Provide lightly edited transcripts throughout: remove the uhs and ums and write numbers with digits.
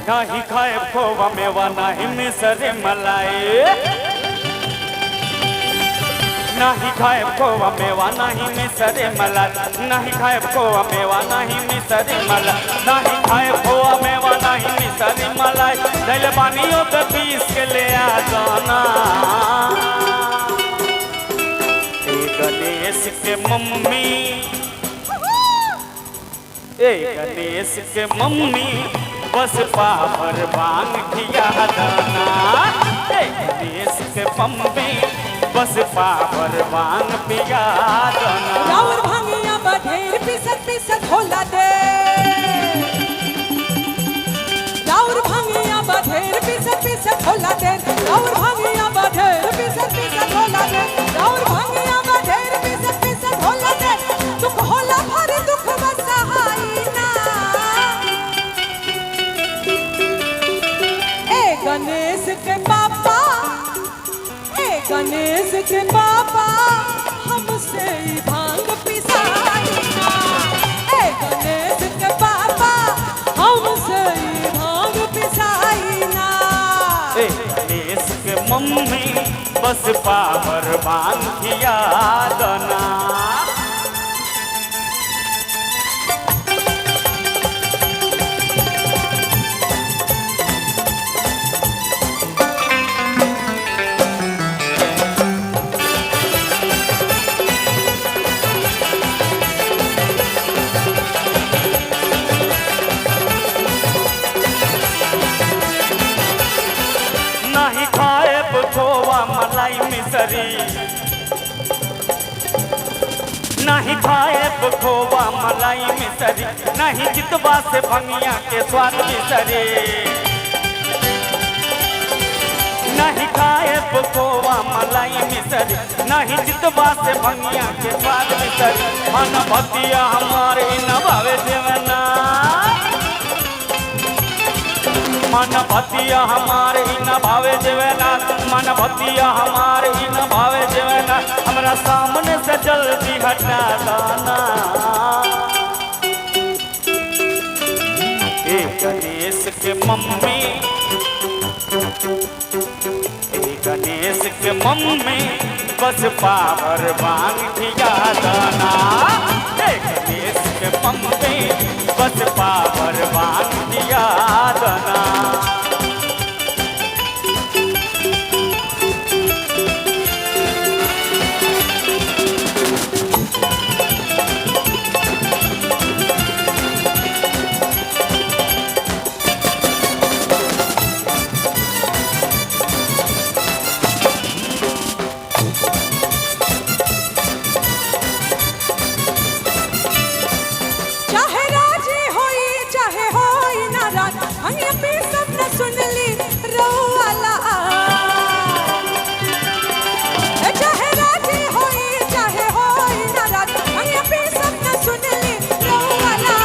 नाही खाए खोवा मेवा नाही मिसरी मलाई, नाही खाए खोवा मेवा नाही मिसरी मलाई, नाही खाए खोवा मेवा नहीं मिसरी मलाई, नहीं खाए खोवा मेवा नहीं मिसरी मलाई, दिल बानियों पे पीस के ले आ जाना। गणेश के मम्मी, गणेश के मम्मी बस पावर भांग खिया दाना। गणेश के मम्मी बस पावर भांग पिया दाना। राउर भांगिया बधेर पिसत पिसत होला दे, राउर भांगिया बधेर पिसत पिसत होला दे, राउर भांगिया बधेर पिसत पिसत होला दे, राउर भांगिया बधेर पिसत पिसत होला दे। दुख होला भर दुख बसहाई ना, ए गणेश के पापा, ए गणेश के पापा हमसे ही भांग पिसाई ना, ए गणेश के पापा हमसे ही भांग पिसाई ना। गणेश के मम्मी बस पावर भांग खिया दाना। नहीं खाए खोवा मलाई मिसरी, नहीं खाए खोवा मलाई मिसरी, नहीं जितवा से भंगिया के स्वाद मिसरी, नहीं खाए खोवा मलाई मिसरी, नहीं जितवा से भंगिया के स्वाद मिसरी। मन भतिया हमारे न भावे देवना, मन भतिया हमारे न भावे देवना, मन भतिया हमारे न भावे देवना। हमरा सामने से जल्दी हटा दाना। गणेश के मम्मी, गणेश के मम्मी बस पावर भांग खिया दाना। गणेश के मम्मी बस पावर भांग खिया दाना। चाहे राजी होई चाहे होई नाराज, हंगिया पे सब न सुन ली रोवाला। चाहे राजी होई चाहे होई नाराज, हंगिया पे सब न सुन ली रोवाला।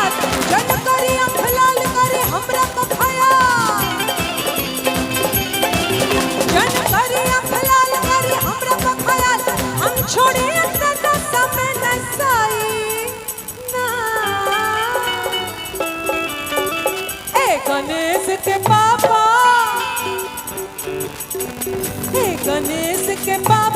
जन करी आँख लाल करे हमरा को खाया, जन करी आँख लाल करे हमरा को खाया। हम छोड़े अंदर समय न साई ना, गणेश के पापा, हे गणेश के पापा